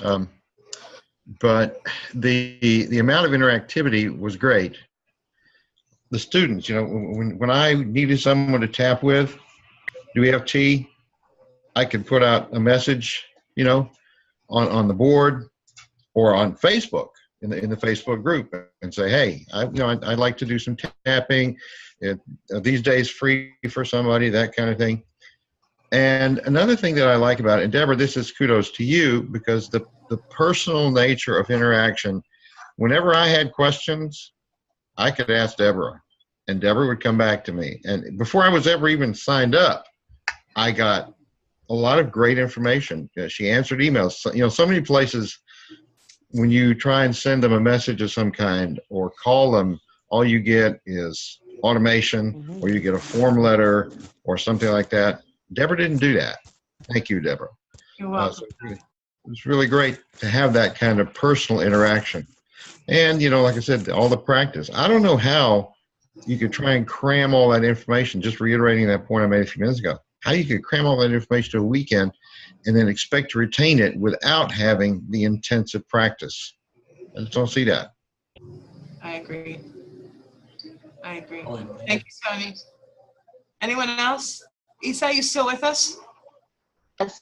but the amount of interactivity was great. The students, you know, when I needed someone to tap with, do EFT, I could put out a message, you know, on the board or on Facebook in the Facebook group and say, hey, I'd like to do some tapping. These days free for somebody, that kind of thing. And another thing that I like about it, and Deborah, this is kudos to you, because the personal nature of interaction, whenever I had questions, I could ask Deborah, and Deborah would come back to me. And before I was ever even signed up, I got a lot of great information. She answered emails. You know, so many places, when you try and send them a message of some kind or call them, all you get is automation, or you get a form letter or something like that. Deborah didn't do that. Thank you, Deborah. You're welcome. So it's really great to have that kind of personal interaction. And, you know, like I said, all the practice. I don't know how you could try and cram all that information, just reiterating that point I made a few minutes ago, how you could cram all that information to a weekend and then expect to retain it without having the intensive practice. I just don't see that. I agree. I agree. Thank you, Tony. Anyone else? Isa, you still with us? Yes.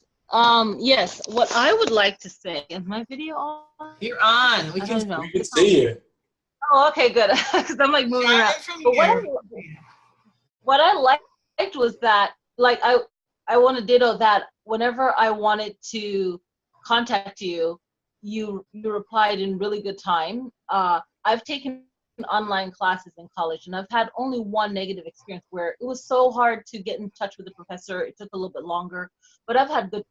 Yes. What I would like to say, is my video on? You're on. We can see you. Oh, okay, good. Because I'm like moving around. But what I liked was that, like, I want to ditto that whenever I wanted to contact you, you replied in really good time. I've taken online classes in college, and I've had only one negative experience where it was so hard to get in touch with the professor. It took a little bit longer, but I've had good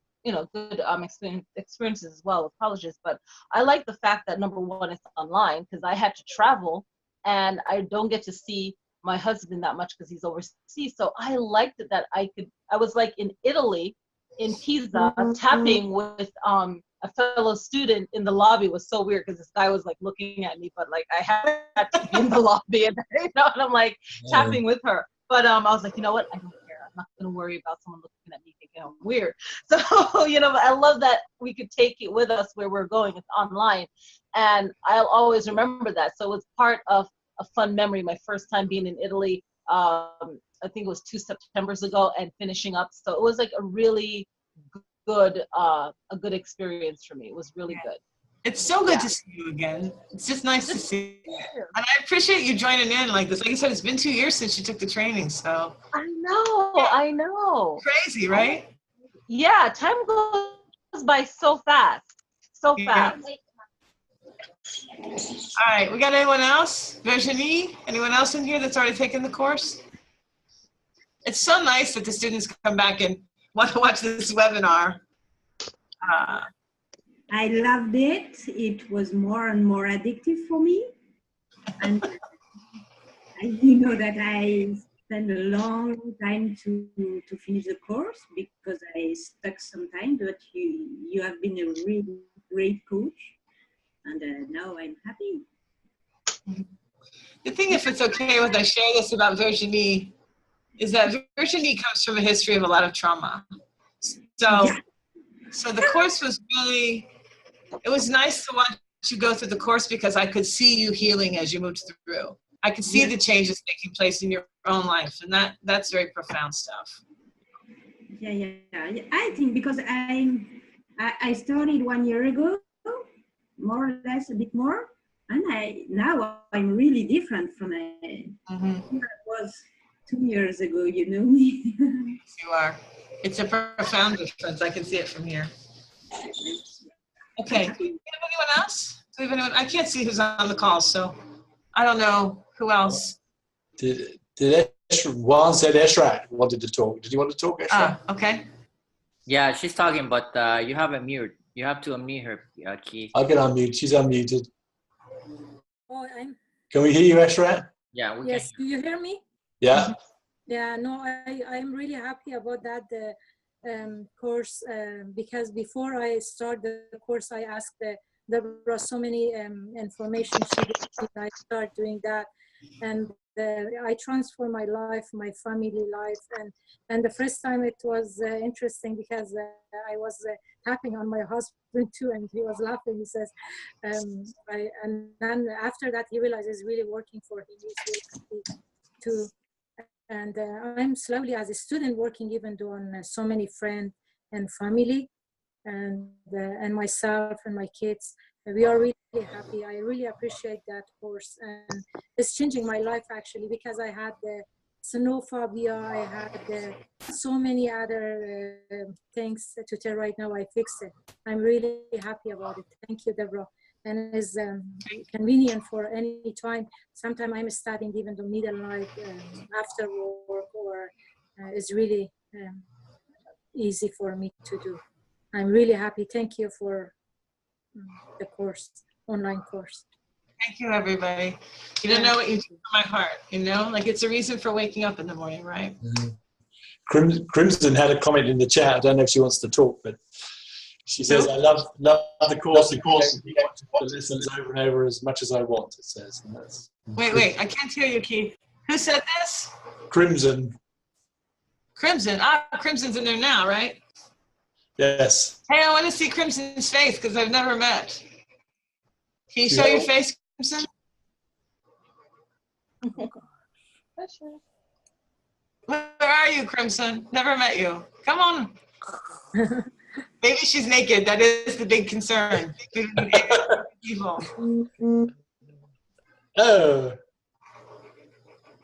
experiences as well with colleges. But I like the fact that, number one, it's online, because I had to travel and I don't get to see my husband that much because he's overseas. So I liked it that I was like in Italy, in Pisa, tapping with a fellow student in the lobby. Was so weird because this guy was like looking at me, but like I had to be in the lobby, and and I'm like tapping with her. But I was like, you know what? I don't care. I'm not gonna worry about someone looking at me thinking I'm weird. So I love that we could take it with us where we're going. It's online, and I'll always remember that. So it's part of a fun memory. My first time being in Italy, I think it was 2 Septembers ago, and finishing up. So it was like a really good experience for me. It was really good. It's so good to see you again. It's just nice to see you. And I appreciate you joining in like this. Like you said, it's been 2 years since you took the training, so. I know. Crazy, right? Yeah, time goes by so fast. So fast. All right, we got anyone else? Virginie, anyone else in here that's already taken the course? It's so nice that the students come back and want to watch this webinar. I loved it. It was more and more addictive for me. And I know that I spent a long time to finish the course because I stuck some time, but you have been a really great coach, and now I'm happy. The thing, if it's okay with I share this about Virginie, is that Virginie comes from a history of a lot of trauma. So the course was really, it was nice to watch you go through the course because I could see you healing as you moved through. I could see the changes taking place in your own life, and that's very profound stuff. Yeah. I think because I started 1 year ago, more or less, a bit more, and now I'm really different from I was 2 years ago. You know me. You are. It's a profound difference. I can see it from here. Okay. Do we have anyone else? Do we have anyone? I can't see who's on the call, so I don't know who else. Did Juan said Eshrat wanted to talk. Did you want to talk, Eshrat? Okay. Yeah, she's talking, but you have a mute. You have to unmute her, Keith. I can unmute. She's unmuted. Oh, Can we hear you, Eshrat? Yeah, we yes. Do you hear me? Yeah. Yeah. No, I'm really happy about that course because before I start the course, I asked Deborah so many information. She did. I start doing that, and I transform my life, my family life, and the first time it was interesting because I was tapping on my husband too, and he was laughing. He says, and then after that he realized it's really working for him. He's really happy too. And I'm slowly, as a student, working even on so many friends and family, and myself and my kids. We are really happy. I really appreciate that course, and it's changing my life actually because I had the snow phobia. I had so many other things to tell right now. I fixed it. I'm really happy about it. Thank you, Deborah. And it's convenient for any time. Sometimes I'm studying even the middle night after work, or it's really easy for me to do. I'm really happy. Thank you for the course, online course. Thank you, everybody. You don't know what you do for my heart, you know? Like, it's a reason for waking up in the morning, right? Crimson had a comment in the chat. I don't know if she wants to talk, but she says, I love the course. The lessons over and over as much as I want, it says. And that's wait, I can't hear you, Keith. Who said this? Crimson. Crimson. Crimson's in there now, right? Yes. Hey, I want to see Crimson's face because I've never met. Can you show your face, Crimson? Where are you, Crimson? Never met you. Come on. Maybe she's naked. That is the big concern. Evil. Oh.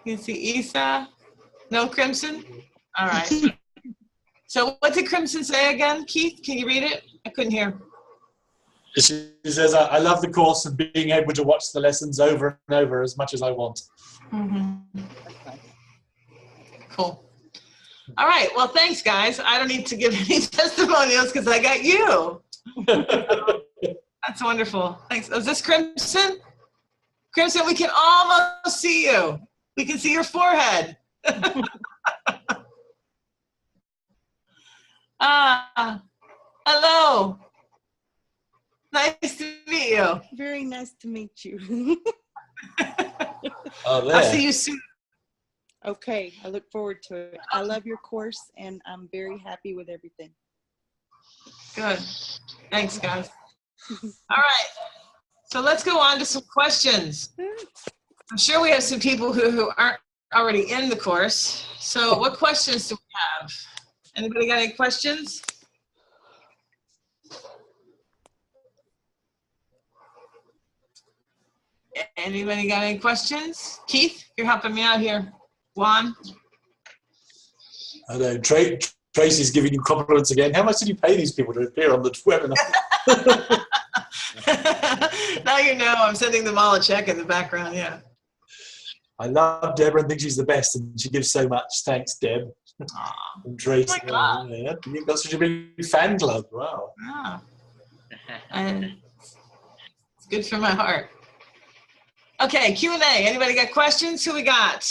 You see Isa? No Crimson? All right. So what did Crimson say again, Keith? Can you read it? I couldn't hear. She says, I love the course and being able to watch the lessons over and over as much as I want. Cool. All right. Well, thanks, guys. I don't need to give any testimonials because I got you. That's wonderful. Thanks. Is this Crimson? Crimson, we can almost see you. We can see your forehead. Hello. Nice to meet you. Very nice to meet you. I'll see you soon. Okay, I look forward to it. I love your course, and I'm very happy with everything. Good. Thanks, guys. All right. So let's go on to some questions. I'm sure we have some people who aren't already in the course. So what questions do we have? Anybody got any questions? Anybody got any questions? Keith, you're helping me out here. Juan? I know. Tracy's giving you compliments again. How much did you pay these people to appear on the webinar? Now you know. I'm sending them all a check in the background, yeah. I love Deborah and think she's the best, and she gives so much. Thanks, Deb. And Tracy. Oh my God. Yeah, you've got such a big fan club. Wow. Ah. And it's good for my heart. Okay, Q&A. Anybody got questions? Who we got?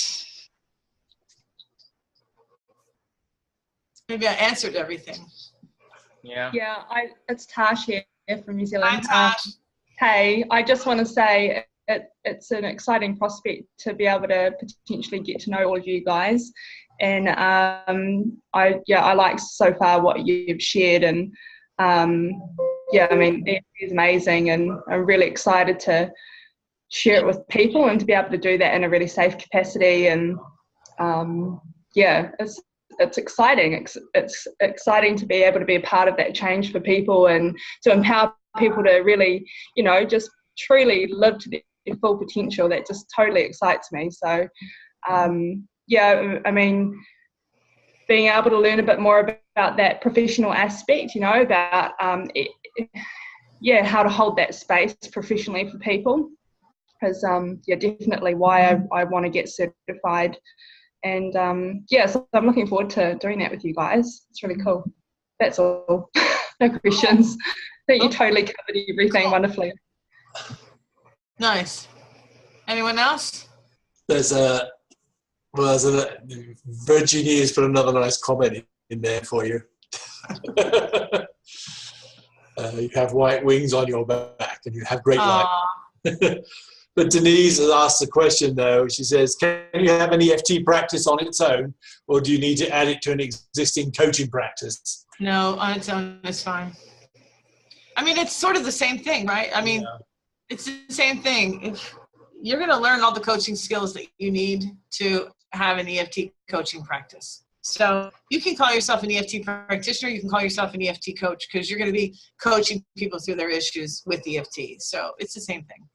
Maybe I answered everything. Yeah. Yeah, it's Tash here from New Zealand. Hi, Tash. Hey, I just want to say it's an exciting prospect to be able to potentially get to know all of you guys. And I like so far what you've shared, and yeah, I mean, it is amazing, and I'm really excited to share it with people and to be able to do that in a really safe capacity. And yeah, it's exciting. It's exciting to be able to be a part of that change for people and to empower people to really, you know, just truly live to their full potential. That just totally excites me. So yeah, I mean, being able to learn a bit more about that professional aspect, you know, about yeah, how to hold that space professionally for people is yeah, definitely why I want to get certified. And yeah, so I'm looking forward to doing that with you guys. It's really cool. That's all. No questions. I think you totally covered everything wonderfully. Nice. Anyone else? There's a Virginia's put another nice comment in there for you. You have white wings on your back and you have great light. But Denise has asked a question though. She says, can you have an EFT practice on its own, or do you need to add it to an existing coaching practice? No, on its own is fine. I mean, it's sort of the same thing, right? I mean, it's the same thing. If you're going to learn all the coaching skills that you need to have an EFT coaching practice. So you can call yourself an EFT practitioner, you can call yourself an EFT coach, because you're going to be coaching people through their issues with EFT. So it's the same thing.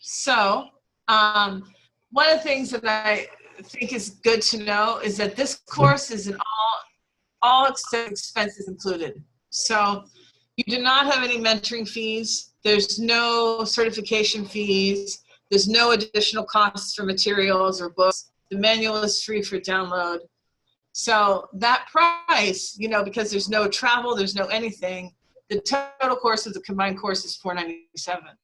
So one of the things that I think is good to know is that this course is an all expenses included. So you do not have any mentoring fees. There's no certification fees. There's no additional costs for materials or books. The manual is free for download. So that price, you know, because there's no travel, there's no anything, the total course of the combined course is $497.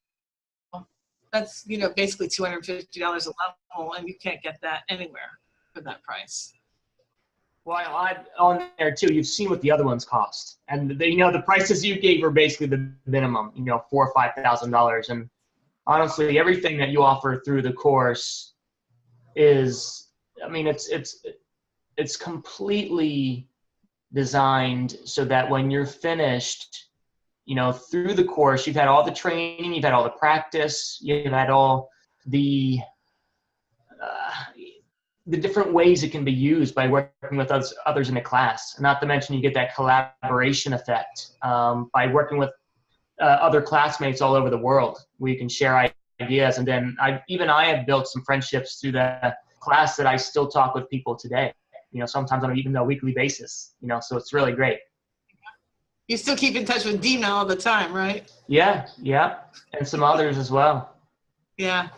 That's, you know, basically $250 a level, and you can't get that anywhere for that price. Well, I'll add on there too, you've seen what the other ones cost. And you know, the prices you gave are basically the minimum, you know, $4,000 or $5,000. And honestly, everything that you offer through the course is, I mean, it's completely designed so that when you're finished, you know, through the course, you've had all the training, you've had all the practice, you've had all the different ways it can be used by working with others in the class. And not to mention you get that collaboration effect by working with other classmates all over the world, where you can share ideas. And then I have built some friendships through the class that I still talk with people today, you know, sometimes on even a weekly basis, you know, so it's really great. You still keep in touch with Dina all the time, right? Yeah, yeah, and some others as well. Yeah.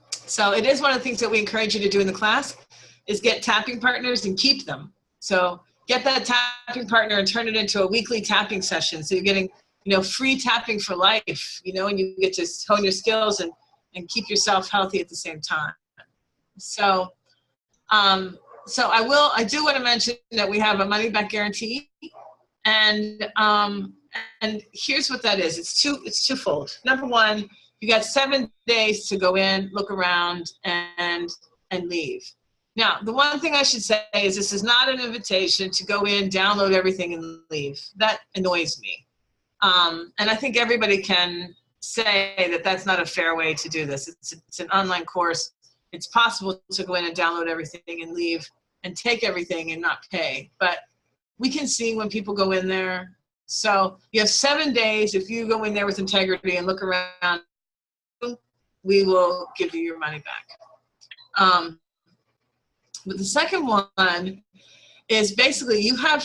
So it is one of the things that we encourage you to do in the class is get tapping partners and keep them. So get that tapping partner and turn it into a weekly tapping session. So you're getting, you know, free tapping for life, you know, and you get to hone your skills and keep yourself healthy at the same time. So, I do want to mention that we have a money back guarantee. And here's what that is. It's twofold. Number one, you got 7 days to go in, look around, and leave. Now, the one thing I should say is this is not an invitation to go in, download everything, and leave. That annoys me. And I think everybody can say that that's not a fair way to do this. It's an online course. It's possible to go in and download everything and leave and take everything and not pay. But we can see when people go in there. So you have 7 days. If you go in there with integrity and look around, we will give you your money back. But the second one is basically you have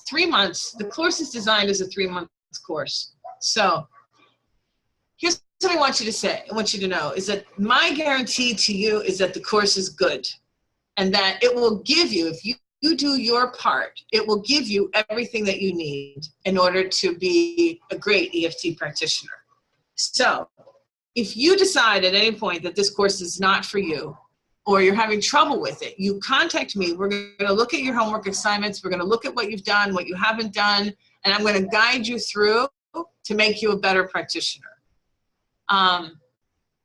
3 months. The course is designed as a 3-month course. So here's what I want you to say. I want you to know is that my guarantee to you is that the course is good and that it will give you, if you do your part, it will give you everything that you need in order to be a great EFT practitioner. So if you decide at any point that this course is not for you, or you're having trouble with it, you contact me. We're going to look at your homework assignments. We're going to look at what you've done, what you haven't done, and I'm going to guide you through to make you a better practitioner. And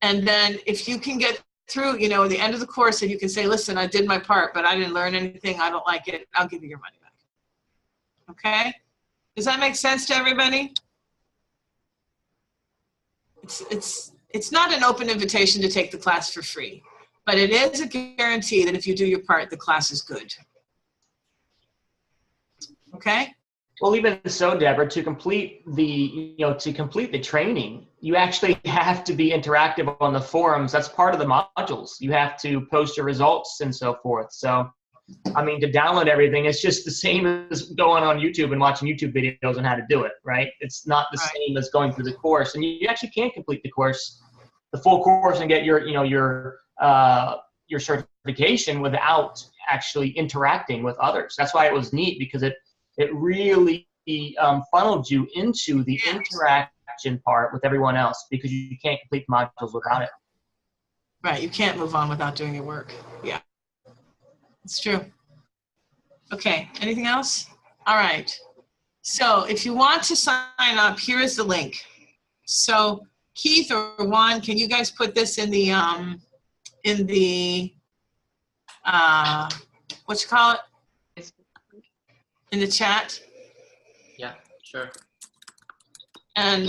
then if you can get through, you know, the end of the course and you can say, listen, I did my part, but I didn't learn anything, I don't like it, I'll give you your money back. Okay? Does that make sense to everybody? It's not an open invitation to take the class for free, but it is a guarantee that if you do your part, the class is good. Okay? Well, even so, Deborah, to complete the training, you actually have to be interactive on the forums. That's part of the modules. You have to post your results and so forth. So, I mean, to download everything, it's just the same as going on YouTube and watching YouTube videos on how to do it, right? It's not the same as going through the course. And you actually can complete the course, the full course, and get your certification without actually interacting with others. That's why it was neat, because it really funneled you into the interaction part with everyone else, because you can't complete the modules without it. Right, you can't move on without doing your work. Yeah, it's true. Okay, anything else? All right. So if you want to sign up, here is the link. So Keith or Juan, can you guys put this in the what you call it? In the chat? Yeah, sure. And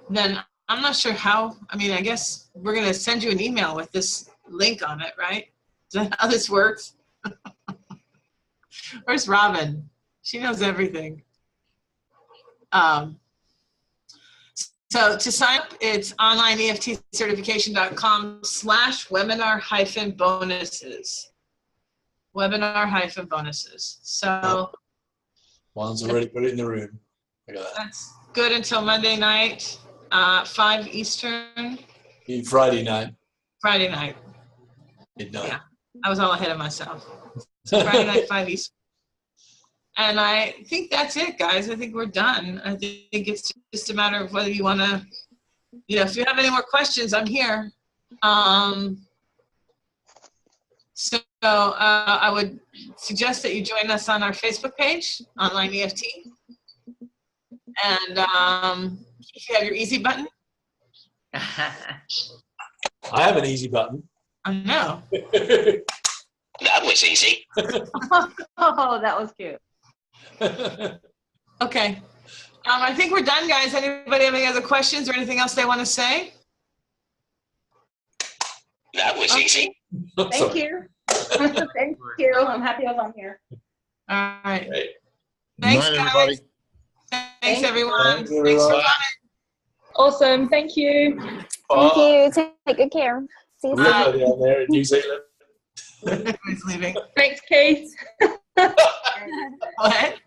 then I'm not sure how, I mean, I guess we're going to send you an email with this link on it, right? Is that how this works? Where's Robin? She knows everything. So to sign up, it's onlineeftcertification.com/webinar-bonuses. Webinar-bonuses. So Juan's already put it in the room. Look at that. that's good until Monday night, 5 Eastern. Friday night. Friday night. Midnight. Yeah, I was all ahead of myself. So Friday night, 5 Eastern. And I think that's it, guys. I think we're done. I think it's just a matter of whether you want to, you know, if you have any more questions, I'm here. So I would suggest that you join us on our Facebook page, Online EFT. And if you have your easy button. I have an easy button. I know. That was easy. Oh, that was cute. Okay. I think we're done, guys. Anybody have any other questions or anything else they want to say? That was easy. Thank you. Thank you. I'm happy I was on here. All right. Great. Thanks, Good night, guys. everybody. Thanks, everyone. Thanks, Thanks for everyone. coming. Awesome. Thank you. Thank you. Take good care. See you We soon. are down there in New Zealand. Everybody's leaving. Thanks, Keith. What?